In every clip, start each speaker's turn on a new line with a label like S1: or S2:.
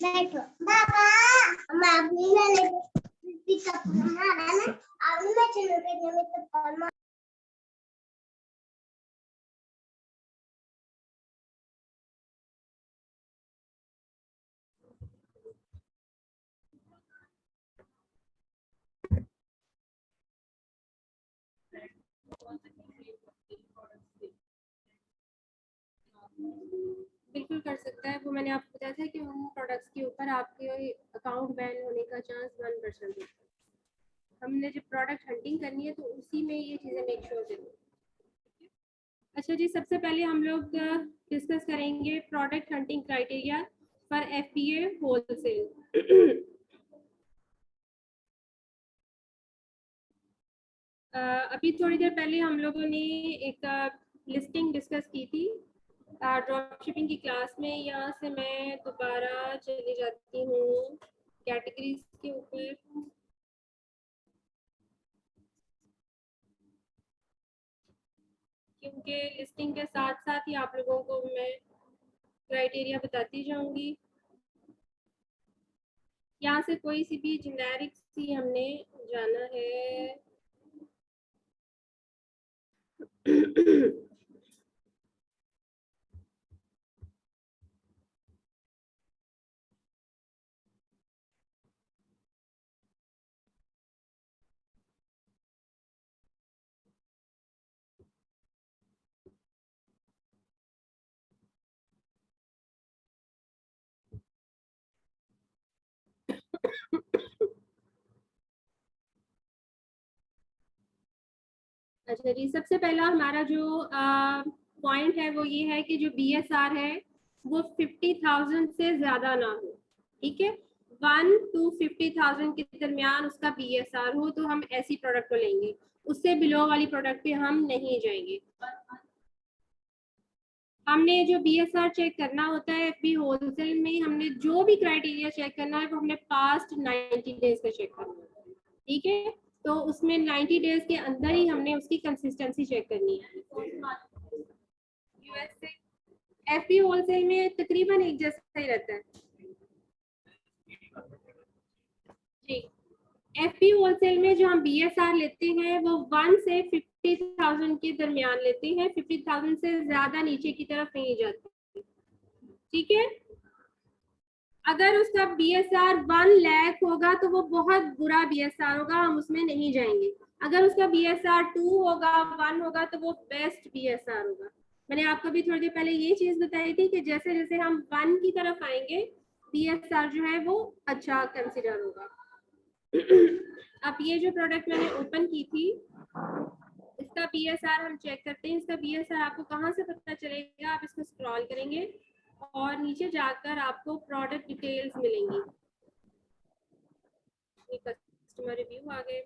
S1: बैठो बाबा, मैं अपनी ना पिकअप मारा ना, अब मैं चलो के में तो कॉल
S2: बिल्कुल कर सकता है। वो मैंने आपको बताया था कि उन प्रोडक्ट्स के ऊपर आपके अकाउंट बैन होने का चांस 1% होता है। हमने जब प्रोडक्ट हंटिंग करनी है तो उसी में ये चीज़ें मेक श्योर करेंगे। अच्छा जी, सबसे पहले हम लोग डिस्कस करेंगे product hunting criteria for FBA wholesale. अभी थोड़ी देर पहले हम लोगों ने एक लिस्टिंग डिस्कस की थी ड्रॉप शिपिंग की क्लास में। यहाँ से मैं दोबारा चली जाती हूँ कैटेगरीज के ऊपर। क्योंकि लिस्टिंग के साथ साथ ही आप लोगों को मैं क्राइटेरिया बताती जाऊंगी। यहाँ से कोई सी भी जेनेरिक सी हमने जाना है। अच्छा जी, सबसे पहला हमारा जो पॉइंट है वो ये है कि जो BSR है वो 50,000 से ज्यादा ना हो। ठीक है, 1 to 50,000 के दरमियान उसका BSR हो तो हम ऐसी प्रोडक्ट को लेंगे। उससे बिलो वाली प्रोडक्ट पे हम नहीं जाएंगे। हमने जो BSR चेक करना होता है FB होलसेल में, हमने जो भी क्राइटेरिया चेक करना है वो हमने पास्ट 90 डेज का चेक करना है। ठीक है, तो उसमें 90 डेज के अंदर ही हमने उसकी कंसिस्टेंसी चेक करनी है। यूएसए FB होलसेल में तकरीबन एक जैसा ही रहता है जी। FB होलसेल में जो हम BSR लेते हैं वो 1 से 50,000 के दरमियान लेते हैं। 50,000 से ज्यादा नीचे की तरफ नहीं जाते। ठीक है, अगर उसका BSR 1 लाख होगा तो वो बहुत बुरा BSR होगा, हम उसमें नहीं जाएंगे। अगर उसका BSR 2 होगा, 1 होगा तो वो बेस्ट BSR होगा। मैंने आपको भी थोड़ी देर पहले ये चीज बताई थी कि जैसे जैसे हम 1 की तरफ आएंगे BSR जो है वो अच्छा कंसिडर होगा। अब ये जो प्रोडक्ट मैंने ओपन की थी इसका BSR हम चेक करते हैं। इसका BSR आपको कहाँ से पता चलेगा? आप इसको स्क्रॉल करेंगे और नीचे जाकर आपको प्रोडक्ट डिटेल्स मिलेंगी। ये कस्टमर रिव्यू आ गए।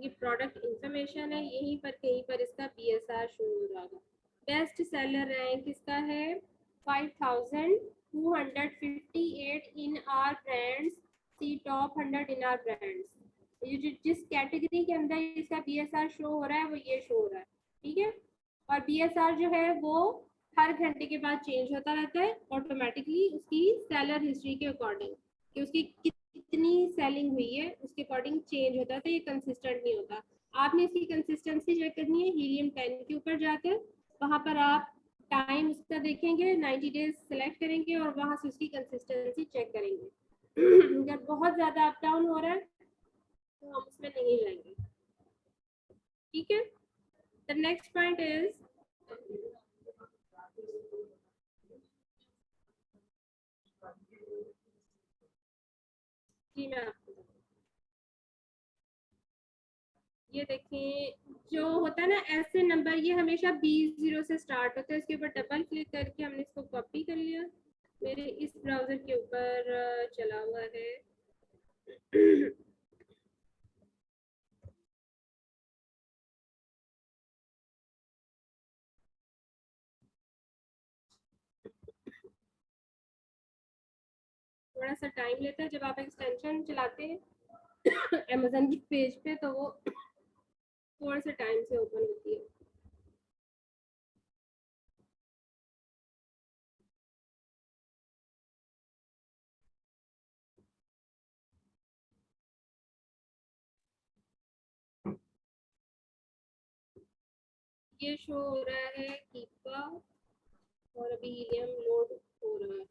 S2: ये प्रोडक्ट इंफॉर्मेशन है, यहीं पर कहीं पर इसका BSR शो हो रहा है। बेस्ट सेलर रैंक इसका है 5258 in our brands, see top 100 in our brands. ये जो जिस कैटेगरी के अंदर इसका BSR शो हो रहा है वो ये शो हो रहा है। ठीक है, और BSR जो है वो हर घंटे के बाद चेंज होता रहता है ऑटोमेटिकली उसकी सेलर हिस्ट्री के अकॉर्डिंग कि उसकी कितनी सेलिंग हुई है उसके अकॉर्डिंग चेंज होता है। तो ये कंसिस्टेंट नहीं होता। आपने इसकी कंसिस्टेंसी चेक करनी है हीलियम 10 के ऊपर जाकर। वहां पर आप टाइम उसका देखेंगे, 90 डेज सेलेक्ट करेंगे और वहां से उसकी कंसिस्टेंसी चेक करेंगे। अगर बहुत ज्यादा अप डाउन हो रहा है तो हम उसमें नहीं जाएंगे। ठीक है, द नेक्स्ट पॉइंट इज जी मैं आपको ये देखें जो होता है ना ऐसे नंबर, ये हमेशा 20 से स्टार्ट होता है। इसके ऊपर डबल क्लिक करके हमने इसको कॉपी कर लिया, मेरे इस ब्राउजर के ऊपर चला हुआ है। थोड़ा सा टाइम लेता है जब आप एक्सटेंशन चलाते हैं अमेजन की पेज पे, तो वो थोड़ा सा टाइम से ओपन होती है। ये शो हो रहा है कीपा और अभी हीलियम लोड हो रहा है।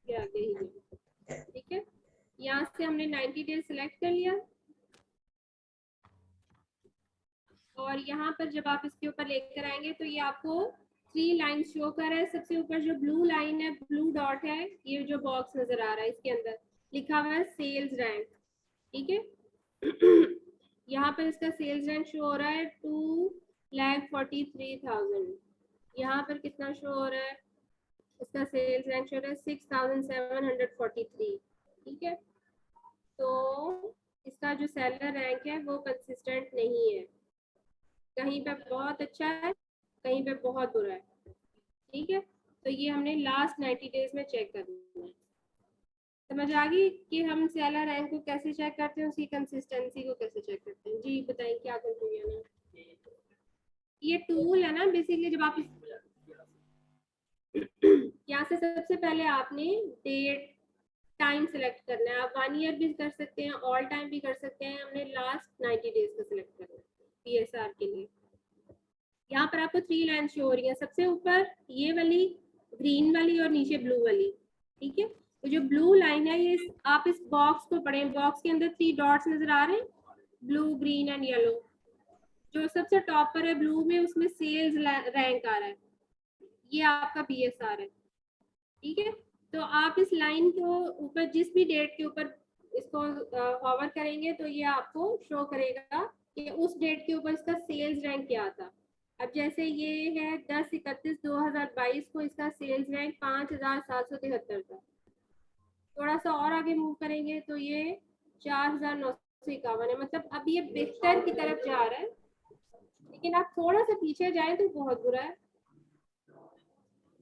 S2: ये आ गया हीलियम। ठीक है, यहाँ से हमने 90 डेज सिलेक्ट कर लिया और यहाँ पर जब आप इसके ऊपर लेकर आएंगे तो ये आपको 3 लाइन शो कर रहा है। सबसे ऊपर जो ब्लू लाइन है, ब्लू डॉट है, ये जो बॉक्स नजर आ रहा है इसके अंदर लिखा हुआ है सेल्स रैंक। ठीक है, यहाँ पर इसका सेल्स रैंक शो हो रहा है 2,43,000। यहाँ पर कितना शो हो रहा है, इसका सेल्स रैंक शो हो रहा है 6,743। ठीक है, तो इसका जो सेलर रैंक है वो कंसिस्टेंट नहीं है, कहीं पे बहुत अच्छा है, कहीं पे बहुत बुरा है। ठीक है, तो ये हमने लास्ट 90 डेज में चेक करना है। समझ आ गई कि हम सेलर रैंक को कैसे चेक करते हैं, उसकी कंसिस्टेंसी को कैसे चेक करते हैं। जी बताइए क्या कंफ्यूजन है। ये टूल है ना बेसिकली, जब आप यहाँ से सबसे पहले आपने डेट टाइम सेलेक्ट करना है। आप 1 ईयर भी कर सकते हैं, ऑल टाइम भी कर सकते हैं। हमने लास्ट 90 डेज का सिलेक्ट करना है पीएसआर के लिए। यहाँ पर आपको 3 लाइन शो हो रही है, सबसे ऊपर ये वाली ग्रीन वाली और नीचे ब्लू वाली। ठीक है, तो जो ब्लू लाइन है ये आप इस बॉक्स को पढ़ें, बॉक्स के अंदर 3 डॉट्स नजर आ रहे हैं, ब्लू ग्रीन एंड येलो। जो सबसे टॉप पर है ब्लू में, उसमें सेल्स रैंक आ रहा है, ये आपका बीएसआर है। ठीक है, तो आप इस लाइन को ऊपर जिस भी डेट के ऊपर इसको हॉवर करेंगे तो ये आपको शो करेगा कि उस डेट के ऊपर इसका सेल्स रैंक क्या था। अब जैसे ये है 10/31/2022 को इसका सेल्स रैंक 5,773 था। थोड़ा सा और आगे मूव करेंगे तो ये 4,951 है। मतलब अब ये बेहतर की तरफ जा रहा है, लेकिन आप थोड़ा सा पीछे जाएं तो बहुत बुरा है।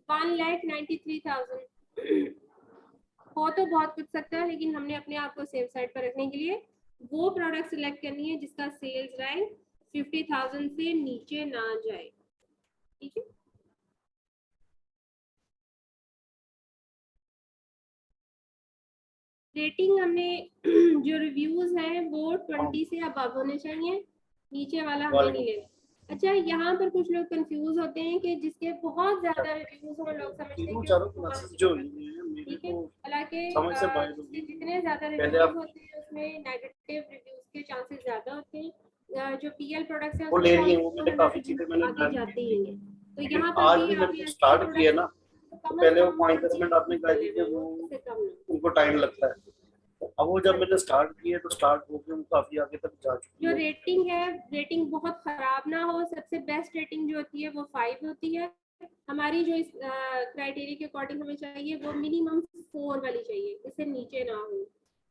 S2: 1,93,000 हो तो बहुत कुछ सकता है, लेकिन हमने अपने आप को सेफ साइड पर रखने के लिए वो प्रोडक्ट सिलेक्ट करनी है जिसका सेल्स रैंक 50,000 से नीचे ना जाए। ठीक है, रेटिंग हमने जो रिव्यूज हैं वो 20 से अबव होने चाहिए, नीचे वाला हमें नहीं लेना। अच्छा, यहाँ पर कुछ लोग कंफ्यूज होते हैं कि जिसके बहुत ज्यादा रिव्यूज हो, लोग समझते हैं कि ठीक है, हालांकि जितने ज्यादा रिव्यूज होते हैं उसमें नेगेटिव रिव्यूज के चांसेस ज्यादा होते हैं। जो पीएल प्रोडक्ट्स हैं
S3: वो ले रही है, वो मैंने काफी चीजें मैंने
S2: आगे जाते ही हैं। तो
S3: लेकिन
S2: यहाँ पर
S3: आज
S2: भी
S3: भी
S2: आप
S3: मैंने
S2: ये
S3: स्टार्ट किया ना, तो पहले वो 5-10 मिनट आपने कहा कि वो
S2: उससे कम ना।
S3: उनको टाइम लगता है। अब वो जब मैंने स्टार्ट किया तो स्टार्ट होकर वो काफी आगे तक जा चुकी
S2: जो
S3: है।
S2: रेटिंग है, रेटिंग बहुत खराब ना हो, सबसे बेस्ट रेटिंग जो होती है वो 5 होती है। हमारी जो इस क्राइटेरिया के अकॉर्डिंग हमें चाहिए वो मिनिमम 4 वाली चाहिए, इससे नीचे ना हो।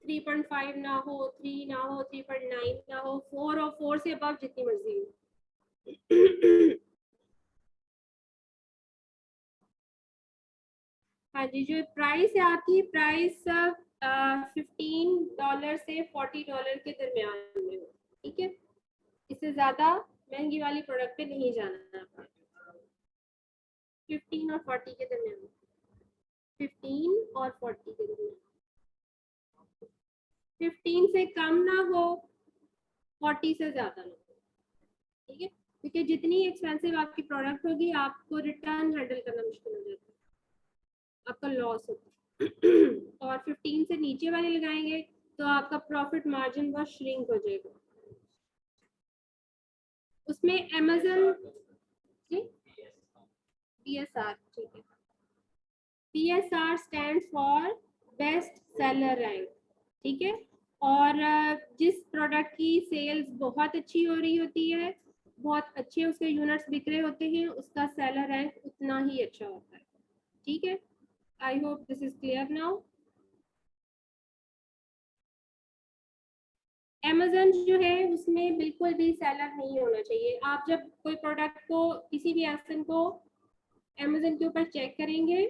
S2: 3.5 ना हो, 3 ना हो, 3.9 ना हो, 4 और 4 से अबव जितनी मर्जी हो। हाँ जी, जो प्राइस है आपकी, प्राइस $15 से $40 के दरमियान में हो। ठीक है, इससे ज्यादा महंगी वाली प्रोडक्ट पे नहीं जाना है आपने। 15 और 40 के दरमियान, 15 और 40 के दरमियान, 15 से कम ना हो, 40 से ज्यादा ना हो। ठीक है, क्योंकि जितनी एक्सपेंसिव आपकी प्रोडक्ट होगी आपको रिटर्न हैंडल करना मुश्किल हो जाता है, आपका लॉस होता है। और 15 से नीचे वाले लगाएंगे तो आपका प्रॉफिट मार्जिन बहुत श्रिंक हो जाएगा। उसमें अमेज़न PSR, ठीक है, PSR stand for best seller rank. ठीक है, और जिस प्रोडक्ट की सेल्स बहुत अच्छी हो रही होती है, बहुत अच्छे उसके यूनिट्स बिक रहे होते हैं, उसका सेलर रैंक उतना ही अच्छा होता है। ठीक है, I hope this is clear now. Amazon जो है उसमें बिल्कुल भी सेलर नहीं होना चाहिए। आप जब कोई प्रोडक्ट को, किसी भी एसन को Amazon के ऊपर चेक करेंगे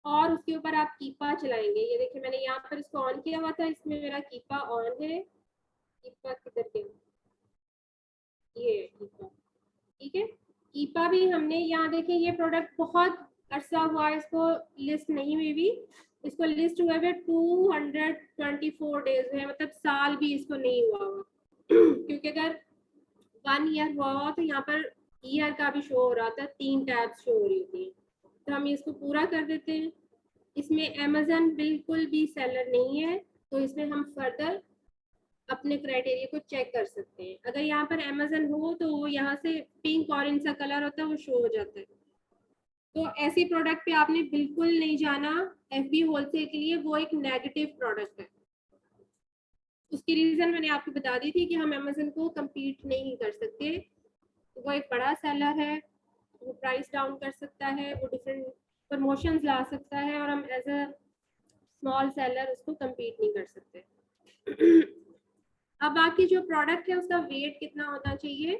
S2: और उसके ऊपर आप कीपा चलाएंगे, ये देखिए मैंने यहाँ पर इसको ऑन किया हुआ था, इसमें मेरा कीपा ऑन है। कीपा किधर गया, ये है कीपा। ठीक है, ईपा भी हमने यहाँ देखें, ये प्रोडक्ट बहुत अरसा हुआ है इसको लिस्ट नहीं हुई भी, इसको लिस्ट हुए हुए 224 डेज है, मतलब साल भी इसको नहीं हुआ हुआ क्योंकि अगर 1 ईयर हुआ हो तो यहाँ पर ईयर का भी शो हो रहा था, 3 टैब्स शो हो रही थी, तो हम इसको पूरा कर देते हैं। इसमें अमेजन बिल्कुल भी सेलर नहीं है, तो इसमें हम फर्दर अपने क्राइटेरिया को चेक कर सकते हैं। अगर यहाँ पर अमेजन हो तो वो यहाँ से पिंक ऑरेंज सा कलर होता है वो शो हो जाता है। तो ऐसी प्रोडक्ट पे आपने बिल्कुल नहीं जाना एफबी होलसेल के लिए, वो एक नेगेटिव प्रोडक्ट है। उसकी रीजन मैंने आपको बता दी थी कि हम अमेजन को compete नहीं कर सकते, वो एक बड़ा सेलर है, वो प्राइस डाउन कर सकता है, वो डिफरेंट प्रमोशंस ला सकता है, और हम एज अ स्मॉल सेलर उसको compete नहीं कर सकते। अब बाकी जो प्रोडक्ट है उसका वेट कितना होना चाहिए,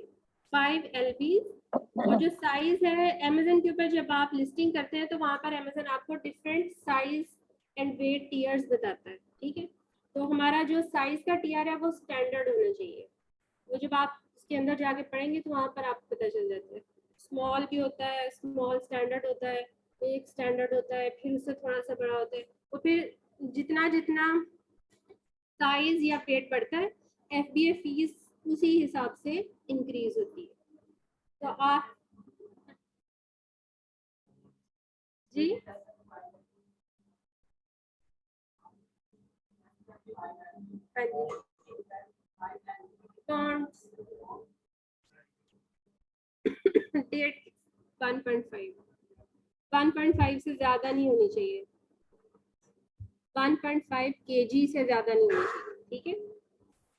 S2: 5 LB, और जो साइज है अमेजन के ऊपर जब आप लिस्टिंग करते हैं तो वहां पर अमेजन आपको different size and weight tiers बताता है, ठीक है। तो हमारा जो साइज का टीयर है वो स्टैंडर्ड होना चाहिए, वो जब आप उसके अंदर जाके पढ़ेंगे तो वहां पर आपको पता चल जाता है। स्मॉल भी होता है, स्मॉल स्टैंडर्ड होता है, एक स्टैंडर्ड होता है, फिर उससे थोड़ा सा बड़ा होता है, तो फिर जितना जितना साइज या वेट बढ़ता है FBA फीस उसी हिसाब से इंक्रीज होती है। तो आप जी डेट 1.5 से ज्यादा नहीं होनी चाहिए, 1.5 kg से ज्यादा नहीं होनी चाहिए, ठीक है।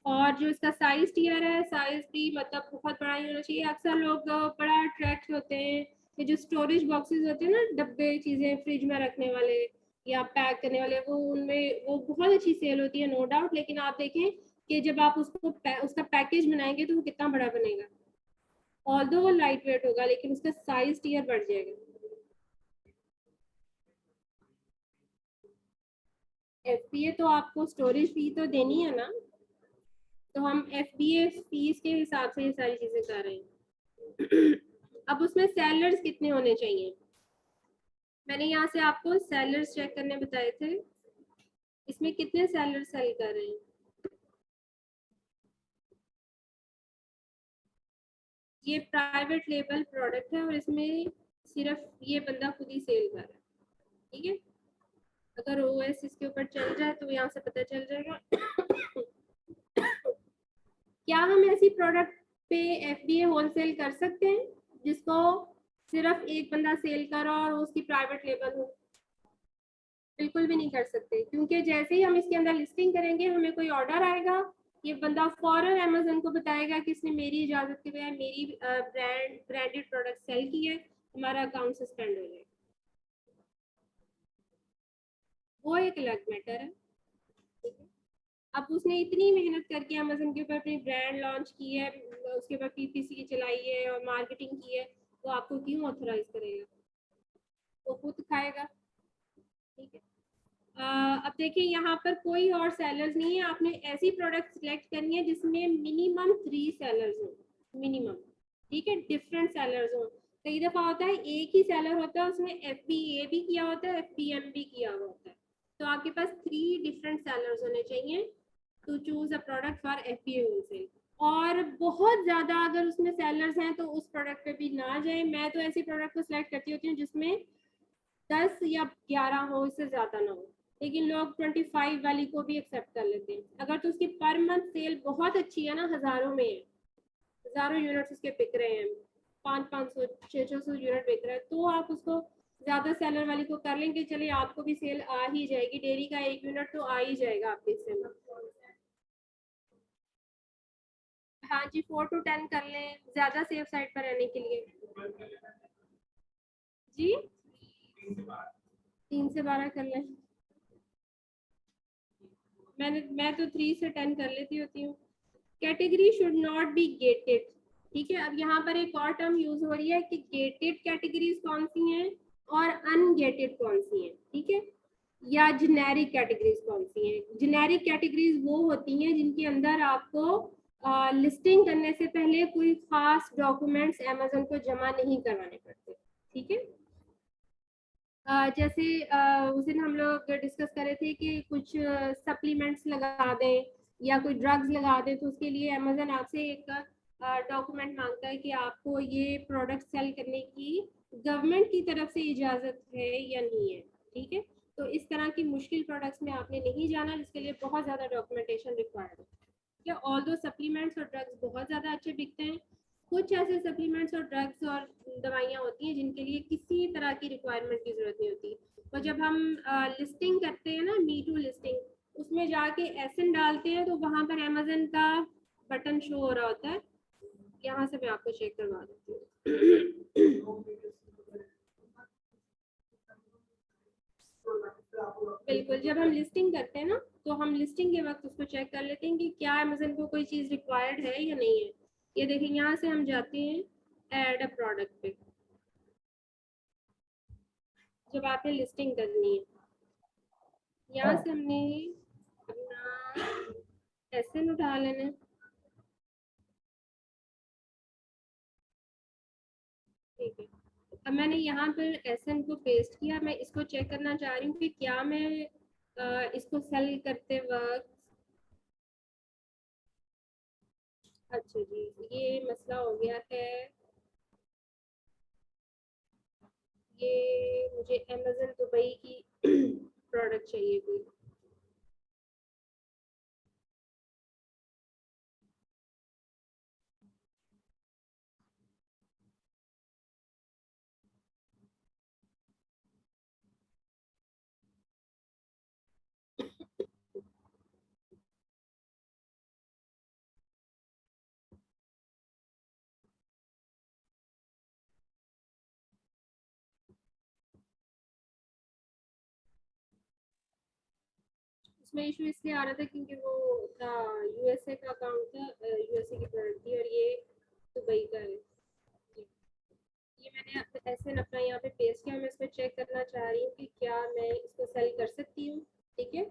S2: और जो इसका साइज टीयर है, साइज भी मतलब बहुत बड़ा ही होना चाहिए। अक्सर लोग बड़ा अट्रैक्ट होते हैं, ये जो स्टोरेज बॉक्सेस होते हैं ना, डब्बे चीजें फ्रिज में रखने वाले या पैक करने वाले, वो उनमें वो बहुत अच्छी सेल होती है, नो डाउट, लेकिन आप देखें कि जब आप उसको उसका पैकेज बनाएंगे तो वो कितना बड़ा बनेगा, ऑल्दो वो लाइट वेट होगा लेकिन उसका साइज टीयर बढ़ जाएगा। FBA तो आपको स्टोरेज फी तो देनी है ना, तो हम FBA फीस के हिसाब से ये सारी चीजें कर रहे हैं। अब उसमें सेलर्स कितने होने चाहिए, मैंने यहाँ से आपको सेलर्स चेक करने बताए थे, इसमें कितने सेलर्स सेल कर रहे हैं। ये प्राइवेट लेबल प्रोडक्ट है और इसमें सिर्फ ये बंदा खुद ही सेल कर रहा है, ठीक है। अगर OS इसके ऊपर चल जाए तो यहाँ से पता चल जाएगा। क्या हम ऐसी प्रोडक्ट पे FBA होलसेल कर सकते हैं जिसको सिर्फ एक बंदा सेल कर और उसकी प्राइवेट लेबल हो? बिल्कुल भी नहीं कर सकते, क्योंकि जैसे ही हम इसके अंदर लिस्टिंग करेंगे हमें कोई ऑर्डर आएगा, ये बंदा फौरन अमेजन को बताएगा कि इसने मेरी इजाजत के बगैर मेरी ब्रांडेड प्रोडक्ट सेल की है, हमारा अकाउंट सस्पेंड हो जाएगा, वो एक अलग मैटर है, ठीक है। अब उसने इतनी मेहनत करके अमेजन के ऊपर अपनी ब्रांड लॉन्च की है, उसके ऊपर PPC चलाई है और मार्केटिंग की है, तो आपको क्यों ऑथराइज करेगा, वो खुद खाएगा, ठीक है। अब देखिए यहाँ पर कोई और सेलर्स नहीं है, आपने ऐसी प्रोडक्ट सिलेक्ट करनी है जिसमें मिनिमम 3 सेलर्स हो, मिनिमम, ठीक है, डिफरेंट सेलर्स हो। कई दफा होता है एक ही सेलर होता है, उसमें FBA भी किया होता है, FBM भी किया हुआ होता है, तो आपके पास 3 डिफरेंट सेलर्स होने चाहिए to choose a product for FBA wholesale. और बहुत ज्यादा अगर उसमें सेलर्स हैं तो उस प्रोडक्ट पे भी ना जाए, मैं तो ऐसी प्रोडक्ट को सिलेक्ट करती होती हूँ जिसमें 10 या 11 हो, इससे ज्यादा ना हो, लेकिन लोग 25 वाली को भी एक्सेप्ट कर लेते हैं। अगर तो उसकी पर मंथ सेल बहुत अच्छी है ना, हजारों में है, हजारों यूनिट्स उसके बिक रहे हैं, 500 600 यूनिट बिक रहा है, तो आप उसको ज्यादा सेलर वाली को कर लेंगे, चलिए आपको भी सेल आ ही जाएगी, डेली का 1 यूनिट तो आ ही जाएगा आपके सेल। हाँ जी, 4 to 10 कर लें, ज्यादा सेफ साइड पर रहने के लिए। जी 3 से 12 कर लें, मैं तो 3 से 10 कर लेती होती हूँ। Category should not be gated, ठीक है। अब यहाँ पर एक और टर्म यूज हो रही है कि गेटेड कैटेगरीज कौन सी हैं और अनगेटेड कौन सी हैं, ठीक है, या जेनेरिक कैटेगरीज कौन सी हैं। जेनेरिक कैटेगरीज वो होती हैं जिनके अंदर आपको लिस्टिंग करने से पहले कोई खास डॉक्यूमेंट्स अमेजोन को जमा नहीं करवाने पड़ते, ठीक है। जैसे उस दिन हम लोग डिस्कस कर रहे थे कि कुछ सप्लीमेंट्स लगा दें या कोई ड्रग्स लगा दें, तो उसके लिए अमेजोन आपसे एक डॉक्यूमेंट मांगता है कि आपको ये प्रोडक्ट सेल करने की गवर्नमेंट की तरफ से इजाज़त है या नहीं है, ठीक है। तो इस तरह की मुश्किल प्रोडक्ट्स में आपने नहीं जाना, जिसके लिए बहुत ज़्यादा डॉक्यूमेंटेशन रिक्वायर्ड है। या ऑल दो सप्लीमेंट्स और ड्रग्स बहुत ज़्यादा अच्छे बिकते हैं, कुछ ऐसे सप्लीमेंट्स और ड्रग्स और दवाइयाँ होती हैं जिनके लिए किसी तरह की रिक्वायरमेंट की ज़रूरत नहीं होती। और जब हम लिस्टिंग करते हैं ना, मी टू लिस्टिंग, उसमें जाके एसएन डालते हैं तो वहाँ पर अमेजन का बटन शो हो रहा होता है। यहाँ से मैं आपको चेक करवा देती हूँ। बिल्कुल, जब हम लिस्टिंग करते हैं ना, तो हम लिस्टिंग के वक्त उसको चेक कर लेते हैं कि क्या अमेजन को कोई चीज़ रिक्वायर्ड है या नहीं है। ये देखिए, यहाँ से हम जाते हैं ऐड अ प्रोडक्ट पे, जब आपने लिस्टिंग करनी है। यहाँ से हमने अपना एसएन उठा लेना है, ठीक है। अब मैंने यहाँ पर एसएन को पेस्ट किया, मैं इसको चेक करना चाह रही हूँ कि क्या मैं इसको सेल करते वक्त, अच्छा जी, ये मसला हो गया है। ये मुझे अमेजन दुबई की प्रोडक्ट चाहिए कोई। उसमें इशू इसलिए आ रहा था क्योंकि वो था यूएसए का अकाउंट था, यूएसए की प्रोडक्ट थी और ये दुबई का है। ये मैंने ऐसे अपना यहाँ पे पेस्ट किया, मैं इसको चेक करना चाह रही हूँ कि क्या मैं इसको सेल कर सकती हूँ, ठीक है।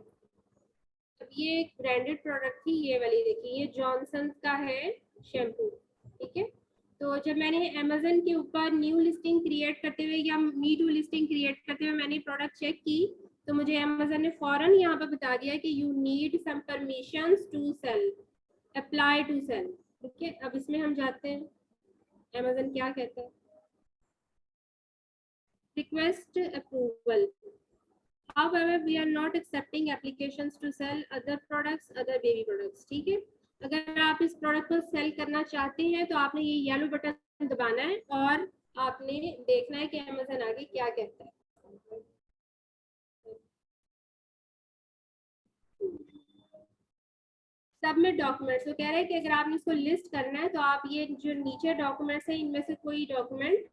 S2: अब ये एक ब्रांडेड प्रोडक्ट थी, ये वाली देखिए, ये जॉनसन का है शैम्पू, ठीक है। तो जब मैंने अमेजन के ऊपर न्यू लिस्टिंग क्रिएट करते हुए या मी टू लिस्टिंग क्रिएट करते हुए मैंने प्रोडक्ट चेक की, तो मुझे अमेजन ने फौरन यहाँ पर बता दिया कि you need some permissions to sell, apply to sell, ठीक है। अब इसमें हम जाते हैं, अमेजन क्या कहता है, request approval. However, we are not accepting applications to sell other products, other baby products, ठीक है। अगर आप इस प्रोडक्ट को सेल करना चाहते हैं तो आपने ये येलो बटन दबाना है और आपने देखना है कि अमेजन आगे क्या कहता है। सबमिट डॉक्यूमेंट्स, तो कह रहे हैं कि अगर आपने इसको लिस्ट करना है तो आप ये जो नीचे डॉक्यूमेंट्स है इनमें से कोई डॉक्यूमेंट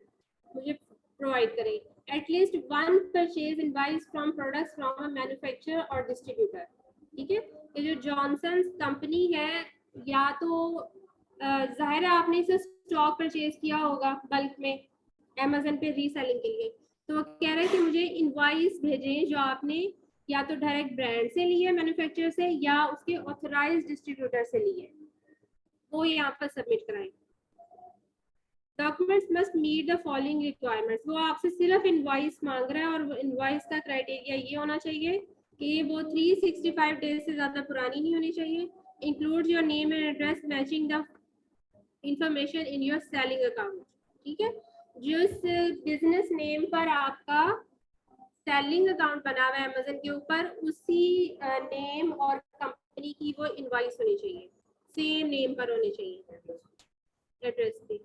S2: मुझे प्रोवाइड करें। At least one purchase invoice from products from a manufacturer और डिस्ट्रीब्यूटर, ठीक है। ये जो जॉनसन कंपनी है, या तो जाहिर है आपने इसे स्टॉक परचेज किया होगा बल्क में अमेजन पे रीसेलिंग के लिए, तो वो कह रहे हैं कि मुझे इनवाइस भेजें जो आपने या तो डायरेक्ट ब्रांड से लिए, मैन्युफैक्चरर से, या उसके ऑथराइज्ड डिस्ट्रीब्यूटर से लिए, वो यहाँ पर सबमिट कराएं। Documents must meet the following requirements, वो आपसे सिर्फ इनवॉइस मांग रहा है और इनवॉइस का क्राइटेरिया ये होना चाहिए कि वो 365 डेज से ज़्यादा पुरानी नहीं होनी चाहिए। Include your name and address matching the information in your selling account, ठीक है। जिस बिजनेस नेम पर आपका सेलिंग अकाउंट बना हुआ है अमेजन के ऊपर, उसी नेम और कंपनी की वो इनवॉइस होनी चाहिए, सेम नेम पर होनी चाहिए, एड्रेस पे,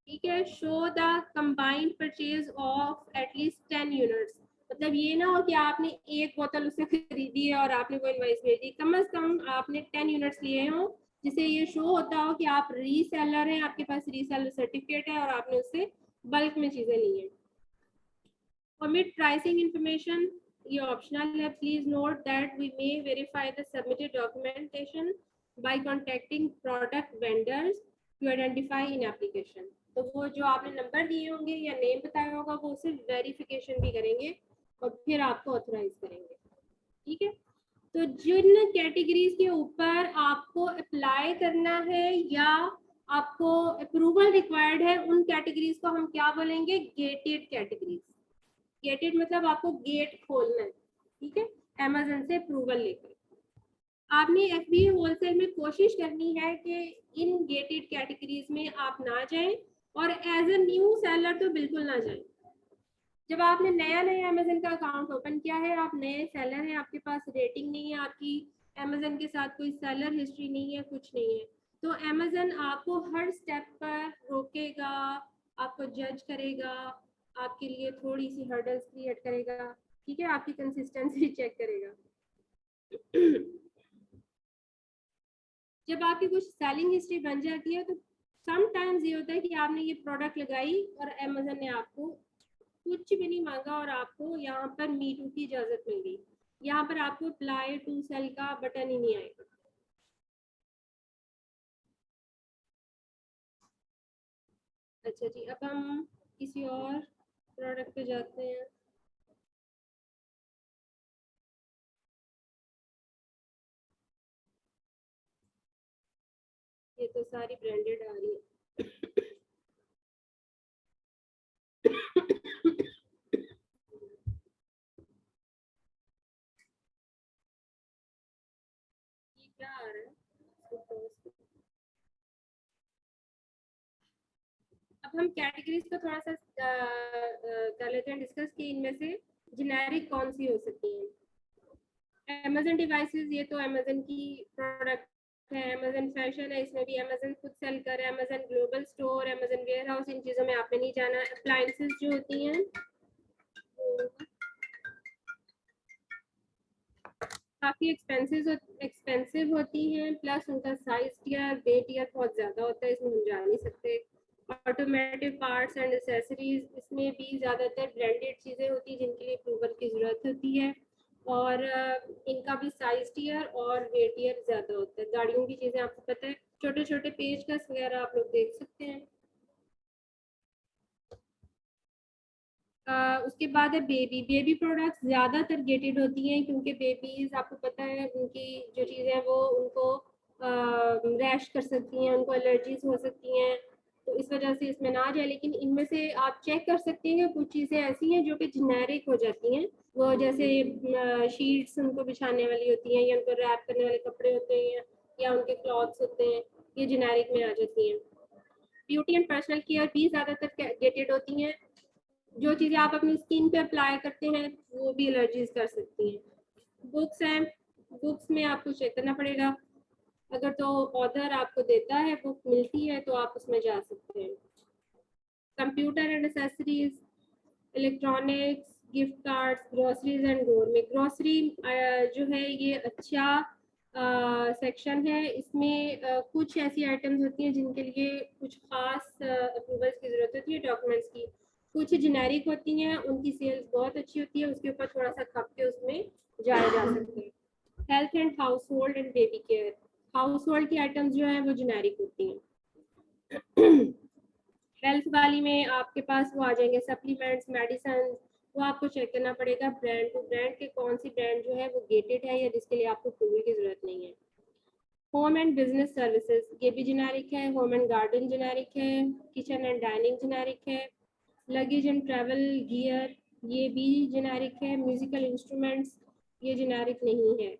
S2: ठीक है। Show the combined purchase of at least 10 units, मतलब ये ना हो कि आपने एक बोतल उससे खरीदी है और आपने वो इनवॉइस भेज दी, कम से कम आपने 10 यूनिट्स लिए हो जिसे ये शो होता हो कि आप रीसेलर हैं, आपके पास रीसेलर सर्टिफिकेट है और आपने उससे बल्क में चीजें ली हैं। Omit pricing information, ये ऑप्शनल है। Please note that we may verify the submitted documentation by contacting product vendors to identify in application, तो वो जो आपने नंबर दिए होंगे या नेम बताया होगा वो सिर्फ वेरिफिकेशन भी करेंगे और फिर आपको ऑथराइज करेंगे, ठीक है। तो जिन कैटेगरीज के ऊपर आपको अप्लाई करना है या आपको अप्रूवल रिक्वायर्ड है, उन कैटेगरीज को हम क्या बोलेंगे? Gated categories. गेटेड मतलब आपको गेट खोलना है, ठीक है, अमेज़न से अप्रूवल लेकर। आपने FBA होलसेल में कोशिश करनी है कि इन गेटेड कैटेगरीज में आप ना जाएं, और एज अ न्यू सेलर तो बिल्कुल ना जाएं। जब आपने नया अमेज़न का अकाउंट ओपन किया है, आप नए सेलर हैं, आपके पास रेटिंग नहीं है, आपकी अमेज़न के साथ कोई सेलर हिस्ट्री नहीं है, कुछ नहीं है, तो अमेज़न आपको हर स्टेप पर रोकेगा, आपको जज करेगा, आपके लिए थोड़ी सी हर्डल्स क्रिएट करेगा, ठीक है, आपकी कंसिस्टेंसी चेक करेगा। जब आपकी कुछ सेलिंग हिस्ट्री बन जाती है तो समटाइम्स ये होता है कि आपने ये प्रोडक्ट लगाई और अमेज़न ने आपको कुछ भी नहीं मांगा और आपको यहाँ पर मी टू की इजाजत मिल गई। यहाँ पर आपको अप्लाई टू सेल का बटन ही नहीं आएगा। अच्छा जी, अब हम किसी और प्रोडक्ट पे जाते हैं। ये तो सारी ब्रांडेड आ रही है। ये क्या आ रहा है? अब हम कैटेगरीज को थोड़ा सा कर लेते हैं डिस्कस कि इनमें से जेनेरिक कौन सी हो सकती है। अमेज़न डिवाइसेस, ये तो अमेज़न की प्रोडक्ट है। अमेज़न फैशन है, इसमें भी अमेज़न खुद सेल कर रहा है। Amazon global store, Amazon warehouse, इन चीज़ों में आपने नहीं जाना। अप्लायंसेस जो होती हैं काफ़ी एक्सपेंसिव होती हैं, प्लस उनका साइज टियर, वेट टियर बहुत ज़्यादा होता है, इसमें हम जा नहीं सकते। ऑटोमेटिव पार्ट्स एंड एक्सेसरीज, इसमें भी ज़्यादातर ब्रांडेड चीज़ें होती हैं जिनके लिए अप्रूवल की ज़रूरत होती है, और इनका भी साइज टियर और वेट टियर ज़्यादा होता है। गाड़ियों की चीज़ें आपको पता है, छोटे छोटे पेचकस वगैरह आप लोग देख सकते हैं। उसके बाद है बेबी प्रोडक्ट्स, ज़्यादातर गेटेड होती हैं क्योंकि बेबीज़ आपको पता है उनकी जो चीज़ें हैं वो उनको रैश कर सकती हैं, उनको एलर्जीज हो सकती हैं, तो इस वजह से इसमें ना जाए। लेकिन इनमें से आप चेक कर सकते हैं कुछ चीज़ें ऐसी हैं जो कि जेनेरिक हो जाती हैं, वो जैसे शीट्स उनको बिछाने वाली होती हैं, या उनको रैप करने वाले कपड़े होते हैं, या उनके क्लॉथ्स होते हैं, ये जेनेरिक में आ जाती हैं। ब्यूटी एंड पर्सनल केयर भी ज़्यादातर गेटेड होती हैं। जो चीज़ें आप अपनी स्किन पे अप्लाई करते हैं वो भी एलर्जीज कर सकती हैं। बुक्स हैं, बुक्स में आपको चेक करना पड़ेगा, अगर तो ऑथर आपको देता है, बुक मिलती है तो आप उसमें जा सकते हैं। Computer and accessories, electronics, gift cards, groceries and door में। ग्रोसरी जो है ये अच्छा सेक्शन है, इसमें कुछ ऐसी आइटम्स होती हैं जिनके लिए कुछ खास अप्रूवल्स की ज़रूरत होती है, डॉक्यूमेंट्स की। कुछ जेनेरिक होती हैं, उनकी सेल्स बहुत अच्छी होती है, उसके ऊपर थोड़ा सा खप के उसमें जाया जा सकते हैं। Health and house hold and baby care, house hold की आइटम्स जो हैं वो जेनेरिक होती हैं। हेल्थ वाली में आपके पास वो आ जाएंगे सप्लीमेंट्स, मेडिसिन, वो आपको चेक करना पड़ेगा ब्रांड टू ब्रांड के कौन सी ब्रांड जो है वो गेटेड है या जिसके लिए आपको अप्रूवल की ज़रूरत नहीं है। होम एंड बिजनेस सर्विसेज, ये भी जेनेरिक है। होम एंड गार्डन जेनेरिक है। किचन एंड डाइनिंग जेनेरिक है। लगेज एंड ट्रैवल गियर, ये भी जेनेरिक है। म्यूजिकल इंस्ट्रूमेंट्स, ये जेनेरिक नहीं है।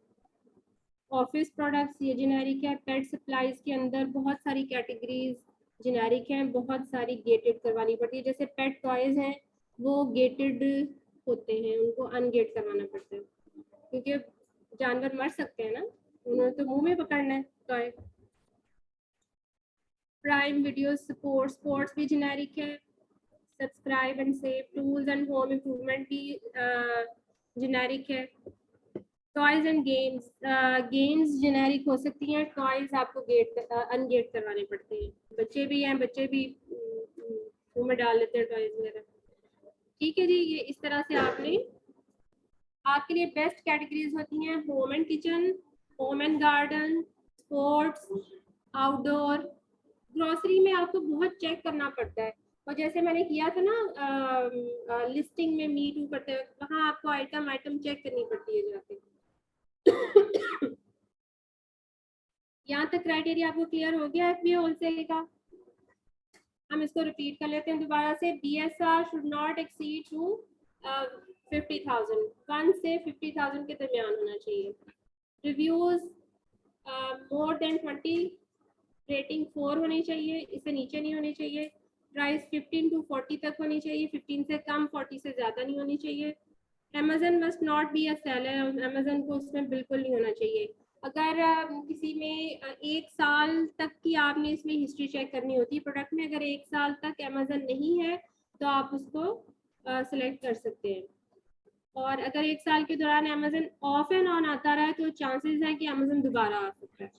S2: ऑफिस प्रोडक्ट्स, ये जेनेरिक है। पेट सप्लाईज के अंदर बहुत सारी कैटेगरीज जेनेरिक हैं, बहुत सारी गेटेड करवानी पड़ती है। जैसे पेट टॉयज हैं वो गेटेड होते हैं, उनको अनगेट करवाना पड़ता है क्योंकि जानवर मर सकते हैं ना, उन्होंने तो मुंह में पकड़ना है toy. Prime video support, sports भी जेनेरिक है। Subscribe and save, tools and home improvement भी जेनेरिक है। Toys and games, games generic हो सकती हैं, टॉयज आपको अनगेट करवाने पड़ते हैं। बच्चे भी हैं, बच्चे भी मुंह में डाल लेते हैं टॉयज वगैरह। ठीक है जी, ये इस तरह से आपके लिए बेस्ट कैटेगरीज होती हैं home and kitchen, home and garden, sports, outdoor. Grocery में आपको बहुत चेक करना पड़ता है, और जैसे मैंने किया था ना लिस्टिंग में मी टू करते हुए, वहाँ आपको आइटम चेक करनी पड़ती है जाके। यहाँ तक क्राइटेरिया आपको क्लियर हो गया FBA होलसेल का? हम इसको रिपीट कर लेते हैं दोबारा से। BSR should not exceed to 50,000, 1 से 50,000 के दरमियान होना चाहिए। रिव्यूज मोर देन 20, रेटिंग 4 होनी चाहिए, इससे नीचे नहीं होनी चाहिए। प्राइस 15 to 40 तक होनी चाहिए, 15 से कम, 40 से ज़्यादा नहीं होनी चाहिए। Amazon must not be a seller, Amazon को उसमें बिल्कुल नहीं होना चाहिए। अगर किसी में 1 साल तक की आपने इसमें हिस्ट्री चेक करनी होती है प्रोडक्ट में, अगर 1 साल तक Amazon नहीं है तो आप उसको सिलेक्ट कर सकते हैं। और अगर 1 साल के दौरान Amazon ऑफ एंड ऑन आता रहा है तो चांसेस है कि Amazon दोबारा आ सकता है।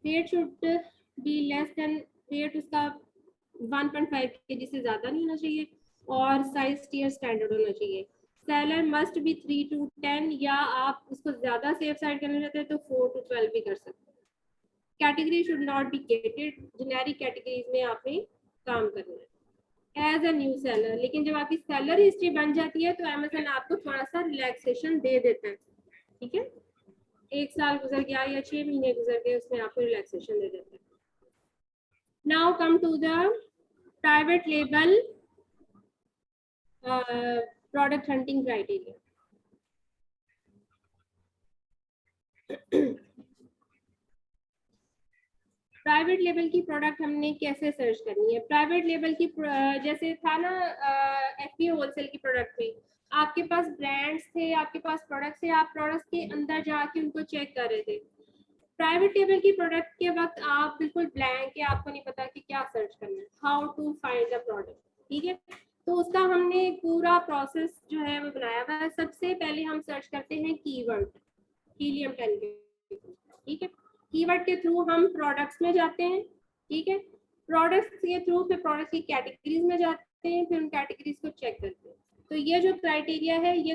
S2: Weight should be less than, weight उसका 1.5 kg से ज़्यादा नहीं होना चाहिए, और साइज टियर स्टैंडर्ड होना चाहिए। सेलर मस्ट बी 3 to 10, या आप उसको ज़्यादा सेफ साइड करना चाहते हैं तो 4 to 12 भी कर सकते हैं। Category should not be gated, generic categories में आपने काम करना है एज अ न्यू सेलर। लेकिन जब आपकी सेलर हिस्ट्री बन जाती है तो Amazon आपको थोड़ा सा रिलैक्सेशन दे देता है, ठीक है? 1 साल गुजर गया या 6 महीने गुजर गए, उसमें आपको रिलैक्सेशन दे देता है। Now come to the private label product hunting criteria. Private level की प्रोडक्ट हमने कैसे सर्च करनी है? प्राइवेट लेवल की जैसे था ना FBA होलसेल की प्रोडक्ट में, आपके पास ब्रांड्स थे, आपके पास प्रोडक्ट्स थे, आप प्रोडक्ट्स के अंदर जाके उनको चेक कर रहे थे। प्राइवेट लेवल की प्रोडक्ट के वक्त आप बिल्कुल ब्लैंक है, आपको नहीं पता कि क्या सर्च करना है, how to find the product, ठीक है? तो उसका हमने पूरा प्रोसेस जो है वो बनाया हुआ है। सबसे पहले हम सर्च करते हैं कीवर्ड, हीलियम 10 के, ठीक है? कीवर्ड के थ्रू हम प्रोडक्ट्स में जाते हैं, ठीक है? प्रोडक्ट्स के थ्रू फिर प्रोडक्ट्स की कैटेगरीज में जाते हैं, फिर उन कैटेगरीज को चेक करते हैं। तो ये जो क्राइटेरिया है ये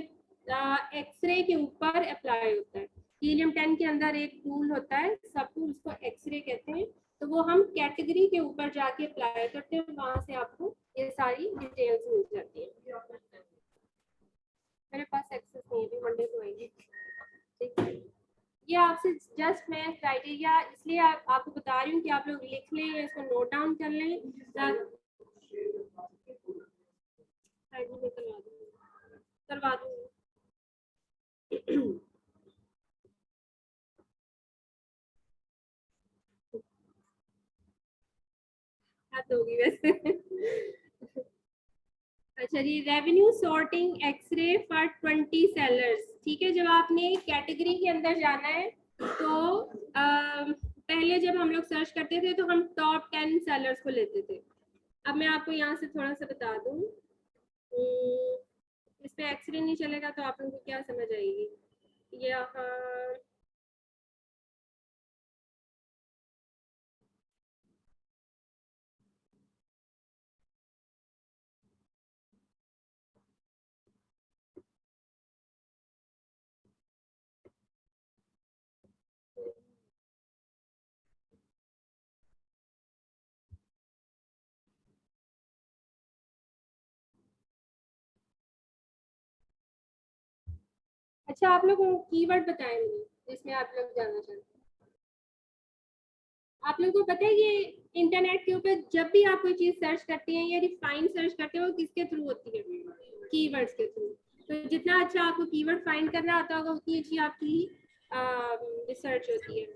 S2: एक्सरे के ऊपर अप्लाई होता है। हीलियम 10 के अंदर एक टूल होता है, सब टूल, उसको एक्सरे कहते हैं। तो वो हम कैटेगरी के ऊपर जाके अप्लाई करते हैं, वहां से आपको ये सारी डिटेल्स मिल जाती है। मेरे पास एक्सेस नहीं है, मंडे को आएंगे, ठीक है? ये आपसे जस्ट मैं क्राइटेरिया इसलिए आपको बता रही हूँ कि आप लोग लिख लें या इसको नोट डाउन कर लें। करवा दूंगी। हद होगी वैसे। अच्छा जी, revenue sorting x ray for 20 sellers, ठीक है? जब आपने कैटेगरी के अंदर जाना है तो पहले जब हम लोग सर्च करते थे तो हम टॉप 10 सेलर्स को लेते थे। अब मैं आपको यहाँ से थोड़ा सा बता दूँ, इस पे एक्सरे नहीं चलेगा तो आप लोगों को क्या समझ आएगी? यहाँ अच्छा, आप लोग कीवर्ड बताएं मुझे जिसमें आप लोग जानना चाहते हैं। आप लोगों को पता है ये इंटरनेट के ऊपर जब भी आप कोई चीज सर्च करते हैं या रिफाइन सर्च करते हो, किसके थ्रू होती है? कीवर्ड्स के थ्रू। तो जितना अच्छा आपको कीवर्ड फाइंड करना आता होगा उतनी अच्छी आपकी रिसर्च होती है।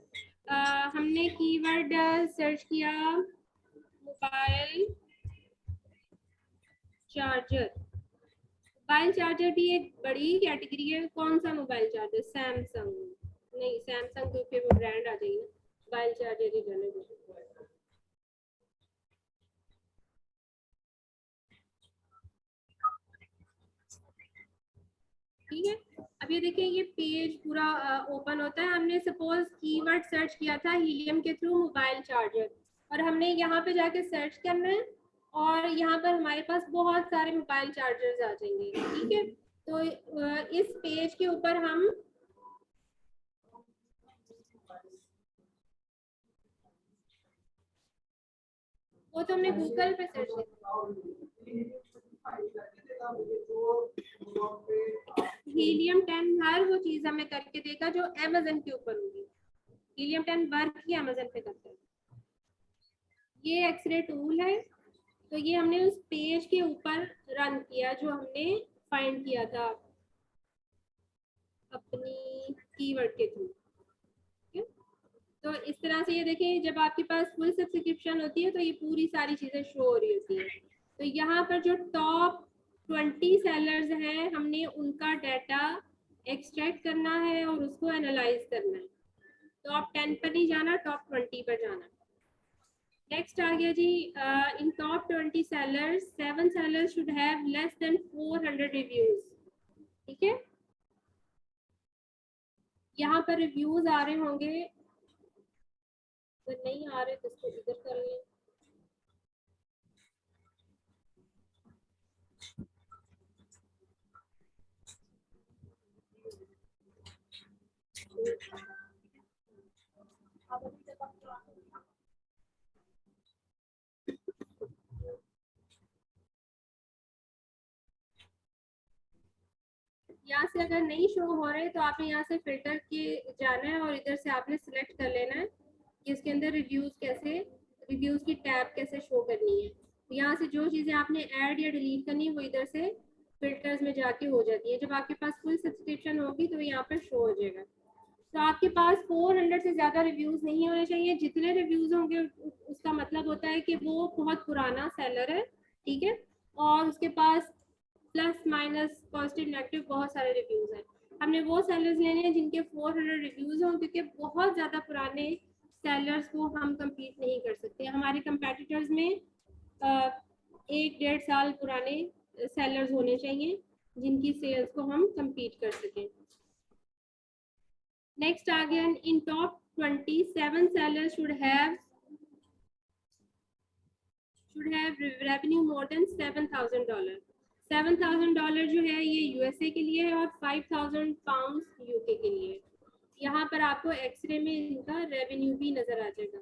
S2: हमने कीवर्ड सर्च किया मोबाइल चार्जर। मोबाइल चार्जर भी एक बड़ी कैटेगरी है। कौन सा मोबाइल चार्जर? सैमसंग नहीं, सैमसंग तो फिर वो ब्रांड आ जाएगी, मोबाइल चार्जर ही जाने दो। ठीक है, अब ये देखिए ये पेज पूरा ओपन होता है। हमने सपोज कीवर्ड सर्च किया था हीलियम के थ्रू मोबाइल चार्जर, और हमने यहाँ पे जाके सर्च करना है और यहाँ पर हमारे पास बहुत सारे मोबाइल चार्जर्स आ जाएंगे, ठीक है? तो इस पेज के ऊपर हम वो तो हमने गूगल पे सर्च किया। हीलियम 10 हर वो चीज हमें करके देगा जो Amazon के ऊपर होगी, हीलियम 10 वर्क ही अमेजन पे करता है। ये एक्सरे टूल है, तो ये हमने उस पेज के ऊपर रन किया जो हमने फाइंड किया था अपनी कीवर्ड के थ्रू। तो इस तरह से ये देखें, जब आपके पास फुल सब्सक्रिप्शन होती है तो ये पूरी सारी चीजें शो हो रही होती है। तो यहाँ पर जो टॉप 20 सेलर्स हैं, हमने उनका डाटा एक्सट्रैक्ट करना है और उसको एनालाइज करना है। टॉप 10 पर नहीं जाना, टॉप 20 पर जाना। नेक्स्ट आ गया जी, in top 20 sellers 7 sellers should have less than 400 reviews. ठीक है, यहाँ पर रिव्यूज आ रहे होंगे, तो नहीं आ रहे तो इसको इधर कर लें। यहाँ से अगर नहीं शो हो रहे तो आपने यहाँ से फिल्टर के जाना है और इधर से आपने सिलेक्ट कर लेना है कि इसके अंदर रिव्यूज की टैब कैसे शो करनी है। यहाँ से जो चीजें आपने ऐड या डिलीट करनी है वो इधर से फिल्टर्स में जाके हो जाती है। जब आपके पास फुल सब्सक्रिप्शन होगी तो यहाँ पर शो हो जाएगा। तो आपके पास 400 से ज्यादा रिव्यूज नहीं होने चाहिए। जितने रिव्यूज होंगे उसका मतलब होता है कि वो बहुत पुराना सेलर है। ठीक है, और उसके पास प्लस माइनस पॉजिटिव नेगेटिव बहुत सारे रिव्यूज हैं। हमने वो सेलर्स लेने हैं जिनके 400 रिव्यूज हों, क्योंकि बहुत ज़्यादा पुराने सेलर्स को हम compete नहीं कर सकते। हमारे कंपेटिटर्स में 1-1.5 साल पुराने सेलर्स होने चाहिए जिनकी सेल्स को हम compete कर सकें। नेक्स्ट आ गया, इन top 27 sellers should have revenue more than $7,000। $7,000 जो है ये यूएसए के लिए है और 5,000 पाउंड यूके के लिए है। यहाँ पर आपको एक्सरे में इनका रेवेन्यू भी नजर आ जाएगा।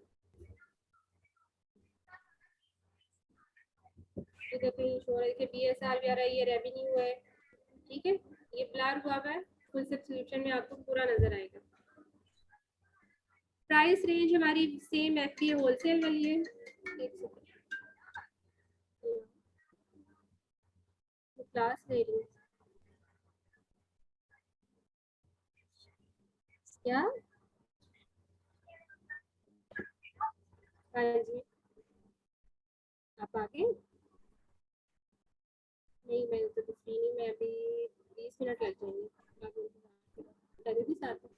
S2: तो देखिए BSR भी आ रहा है, ये रेवेन्यू है। ठीक है, ये ब्लर हुआ है, फुल सब्सक्रिप्शन में आपको पूरा नजर आएगा। प्राइस रेंज हमारी सेम FBA होलसेल वाली है। क्लास ले रही क्या? हाँ जी, आप आगे? नहीं, मैं तो कुछ भी नहीं, मैं अभी 20 मिनट लग जाएंगे। लगेगी साथ में?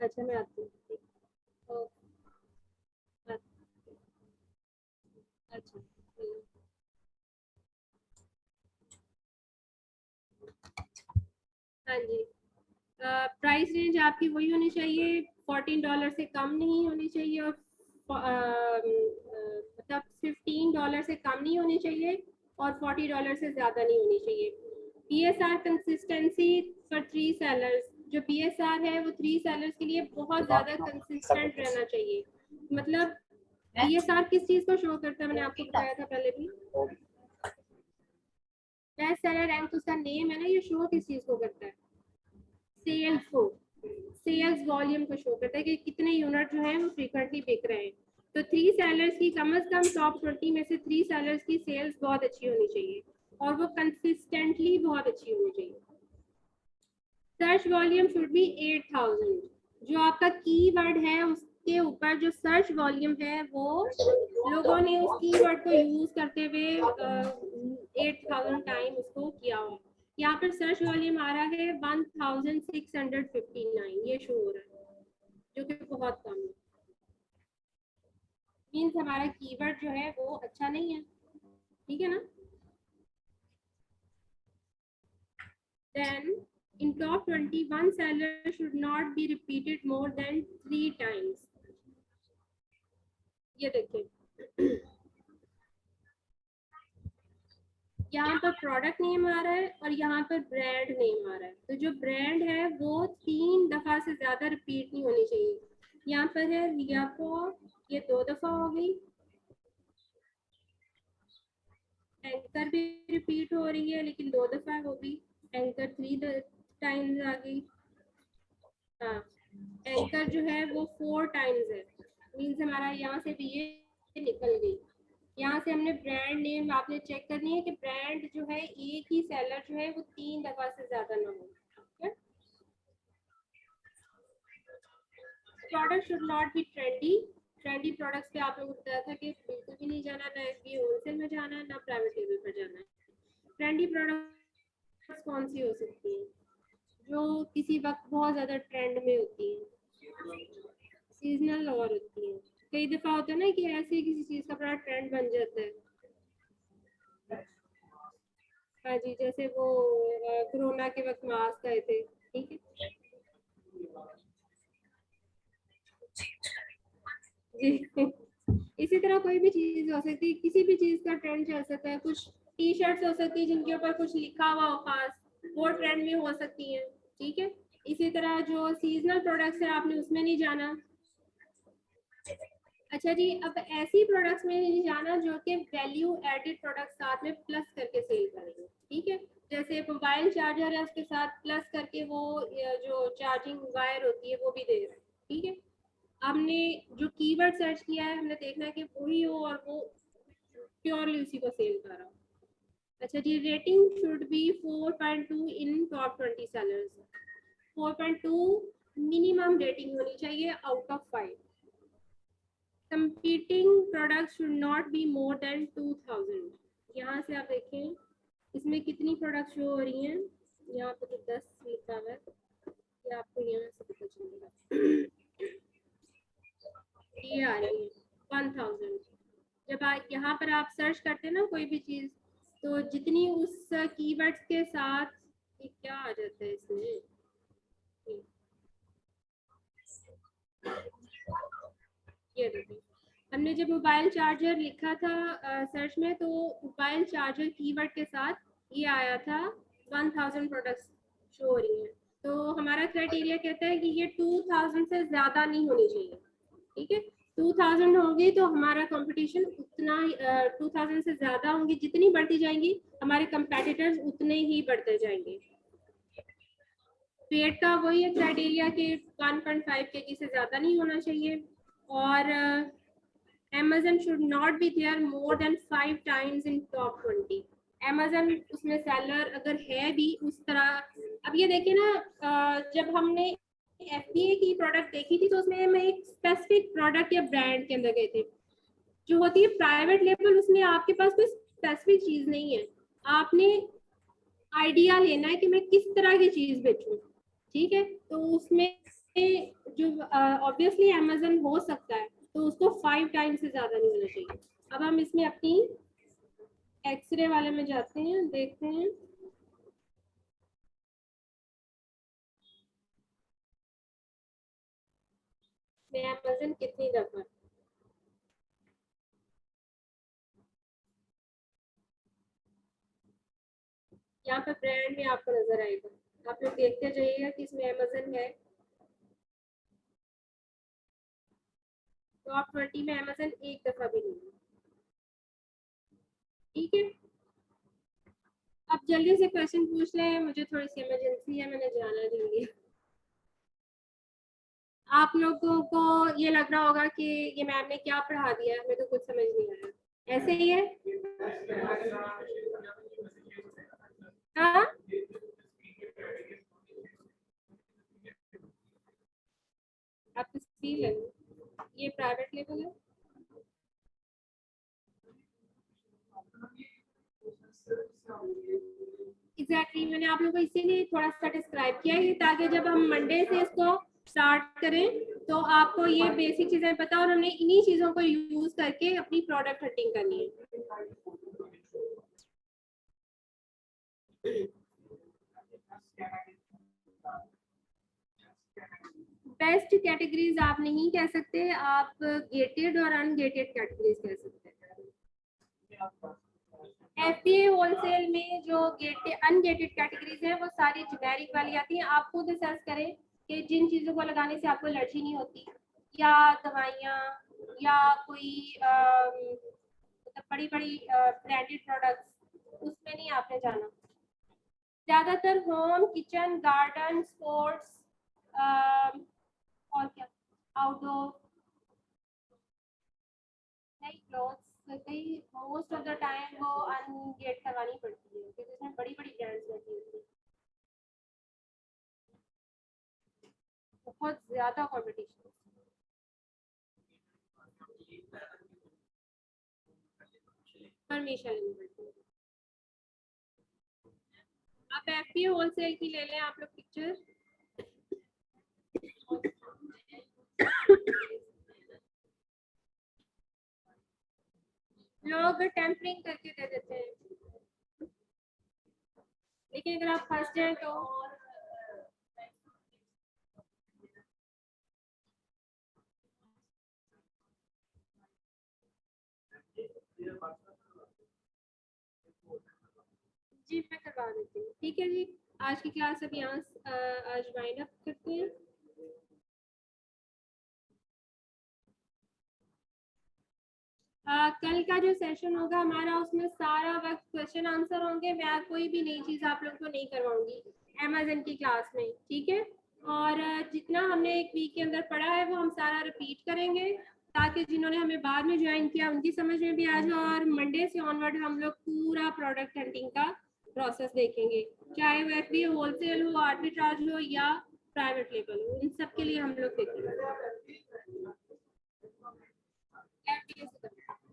S2: अच्छा, मैं आती हूँ। अच्छा, हाँ जी। प्राइस रेंज आपकी वही होनी चाहिए, $14 से कम नहीं होनी चाहिए और मतलब $15 से कम नहीं होनी चाहिए और $40 से ज़्यादा नहीं होनी चाहिए। BSR कंसिस्टेंसी फॉर 3 सेलर्स, जो BSR है वो 3 सेलर्स के लिए बहुत ज़्यादा कंसिस्टेंट रहना चाहिए। मतलब BSR किस चीज़ को शो करता है, मैंने आपको बताया था पहले भी। बेस्ट सेलर रैंक उसका नेम है ना, ये शो किस चीज़ को करता है? सेल्स को, सेल्स वॉल्यूम को शो करता है कि कितने यूनिट जो है वो फ्रीक्वेंटली बिक रहे हैं। तो 3 सेलर्स की कम से कम टॉप 20 में से 3 सेलर्स की सेल्स बहुत अच्छी होनी चाहिए और वो कंसिस्टेंटली बहुत अच्छी होनी चाहिए। Search volume should be 8000। जो आपका कीवर्ड है उसके ऊपर जो सर्च वॉल्यूम है वो लोगों ने उस कीवर्ड को यूज करते हुए 8000 टाइम उसको किया हो। यहाँ पर सर्च वॉल्यूम आ रहा है 1659, ये शो हो रहा है, जो कि बहुत कम है। मीन्स हमारा कीवर्ड जो है वो अच्छा नहीं है। ठीक है ना? Then in top 21 seller should not be repeated more than 3 times। ये देखिए, यहाँ पर प्रोडक्ट नेम आ रहा है और यहाँ पर ब्रांड नेम आ रहा है। तो जो ब्रांड है वो 3 दफा से ज्यादा रिपीट नहीं होनी चाहिए। यहाँ पर है रियाको, ये 2 दफा हो गई। एंकर भी रिपीट हो रही है लेकिन 2 दफा हो गई। एंकर 3 टाइम्स आ गई। हाँ, एंकर जो है वो 4 टाइम्स है, मीन्स हमारा यहाँ से भी ये निकल गई। यहाँ से हमने ब्रांड नेम आपने चेक करनी है कि ब्रांड जो है एक ही सेलर जो है वो 3 दफा से ज्यादा ना हो। Product should not be trendy. Trendy products पे आप लोगों को बताया था कि बिल्कुल भी नहीं जाना, ना एफबीए होलसेल में जाना है, ना प्राइवेट लेवल पर जाना है। ट्रेंडी प्रोडक्ट्स कौन सी हो सकती हैं? जो किसी वक्त बहुत ज्यादा ट्रेंड में होती हैं, सीजनल और होती हैं। कई दफा होता है ना कि ऐसे किसी चीज का बड़ा ट्रेंड बन जाता है। हाँ जी, जैसे वो कोरोना के वक्त मास्क आए थे, ठीक है जी। इसी तरह कोई भी चीज हो सकती है, किसी भी चीज का ट्रेंड चल सकता है। कुछ टी शर्ट्स हो सकती है जिनके ऊपर कुछ लिखा हुआ हो खास, वो ट्रेंड में हो सकती है, ठीक है। इसी तरह जो सीजनल प्रोडक्ट्स है आपने उसमें नहीं जाना। अच्छा जी, अब ऐसी प्रोडक्ट्स में नहीं जाना जो कि वैल्यू एडेड प्रोडक्ट साथ में प्लस करके सेल करेंगे, ठीक है। जैसे मोबाइल चार्जर है, उसके साथ प्लस करके वो जो चार्जिंग वायर होती है वो भी दे रहा है, ठीक है। हमने जो कीवर्ड सर्च किया है, हमने देखना है कि वही हो और वो प्योरली उसी को सेल कर रहा हो। अच्छा जी, rating should be 4.2 in top 20 sellers. 4.2 minimum rating होनी चाहिए out of 5। competing products should not be more than 2000। यहाँ से आप देखें इसमें कितनी प्रोडक्ट शो हो रही हैं। यहाँ पे तो 10 लिखा हुआ है, ये आपको यहाँ से पता चलेगा। ये आ रही है 1000। जब आप यहाँ पर आप सर्च करते हैं ना कोई भी चीज, तो जितनी उस कीवर्ड्स के साथ, ये क्या आ जाता है इसमें, ये देखिए हमने जब मोबाइल चार्जर लिखा था सर्च में, तो मोबाइल चार्जर कीवर्ड के साथ ये आया था 1000 प्रोडक्ट्स शो हो रही हैं। तो हमारा क्राइटेरिया कहता है कि ये 2000 से ज्यादा नहीं होनी चाहिए, ठीक है। 2000 होगी तो हमारा कंपटीशन उतना 2000 से ज्यादा होंगी, जितनी बढ़ती जाएंगी हमारे कंपेटिटर्स उतने ही बढ़ते जाएंगे। वेट का वही है क्राइटेरिया कि 1.5 kg से ज्यादा नहीं होना चाहिए, और Amazon should not be there more than 5 times in top 20। Amazon उसमें सेलर अगर है भी उस तरह। अब ये देखिए ना, जब हमने FBA की प्रोडक्ट देखी थी तो उसमें हम एक स्पेसिफिक प्रोडक्ट या ब्रांड के अंदर गए थे। जो होती है प्राइवेट लेबल, उसमें आपके पास कोई स्पेसिफिक चीज नहीं है, आपने आइडिया लेना है कि मैं किस तरह की चीज बेचूं, ठीक है। तो उसमें जो ऑब्वियसली अमेजन हो सकता है, तो उसको 5 टाइम से ज्यादा नहीं होना चाहिए। अब हम इसमें अपनी एक्सरे वाले में जाते हैं, देखते हैं मैं अमेजन कितनी दफा, यहाँ पे ब्रांड में आपको नजर आएगा। आप लोग देखते जाइएगा कि इसमें अमेजन है। टॉप 20 में अमेजन एक दफा भी नहीं है, ठीक है। अब जल्दी से क्वेश्चन पूछ रहे हैं, मुझे थोड़ी सी इमरजेंसी है, मैंने जाना जल्दी। आप लोगों को ये लग रहा होगा कि ये मैम ने क्या पढ़ा दिया है, हमें तो कुछ समझ नहीं आया, ऐसे ही है। हाँ, आप सी ले लो, ये प्राइवेट लेवल है। एग्जैक्टली मैंने आप लोगों को इसीलिए थोड़ा सा डिस्क्राइब किया है ताकि जब हम मंडे से इसको स्टार्ट करें तो आपको ये बेसिक चीजें पता, और हमने इन्हीं चीजों को यूज करके अपनी प्रोडक्ट हंटिंग करनी है। बेस्ट कैटेगरीज आप नहीं कह सकते, आप गेटेड और अनगेटेड कैटेगरीज कह सकते हैं। एफबीए होलसेल में जो अनगेटेड कैटेगरीज है वो सारी जेनेरिक वाली आती हैं। आप खुद असेस करें कि जिन चीजों को लगाने से आपको एलर्जी नहीं होती, या दवाइयाँ, या कोई मतलब बड़ी बड़ी ब्रांडेड प्रोडक्ट्स, उसमें नहीं आपने जाना। ज्यादातर होम, किचन, गार्डन, स्पोर्ट्स, और क्या आउटडोर नहीं क्लॉथ्स कई मोस्ट ऑफ द टाइम वो अनगेट करवानी पड़ती है क्योंकि इसमें बड़ी बड़ी ब्रांड्स रहती है, बहुत ज्यादा कंपटीशन। परमिशन लेनी पड़ती है। आप एफपी होलसेल की ले लें आप लोग पिक्चर, लोग टेम्परिंग करके दे देते हैं, लेकिन अगर आप फंस जाए तो जी मैं करवा देती हूँ। ठीक है जी, आज की क्लास अब यहाँ आज वाइंड अप करते हैं। कल का जो सेशन होगा हमारा उसमें सारा वक्त क्वेश्चन आंसर होंगे, मैं कोई भी नई चीज़ आप लोगों को नहीं करवाऊंगी अमेज़न की क्लास में, ठीक है। और जितना हमने एक वीक के अंदर पढ़ा है वो हम सारा रिपीट करेंगे ताकि जिन्होंने हमें बाद में ज्वाइन किया उनकी समझ में भी आ जाए। और मंडे से ऑनवर्ड हम लोग पूरा प्रोडक्ट हंटिंग का प्रोसेस देखेंगे, चाहे वो एफबी होलसेल हो, आर्बिट्राज हो या प्राइवेट लेबल हो, इन सब के लिए हम लोग देखेंगे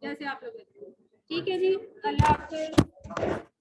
S2: जैसे आप लोग। ठीक है जी, अल्लाह हाफ़िज़।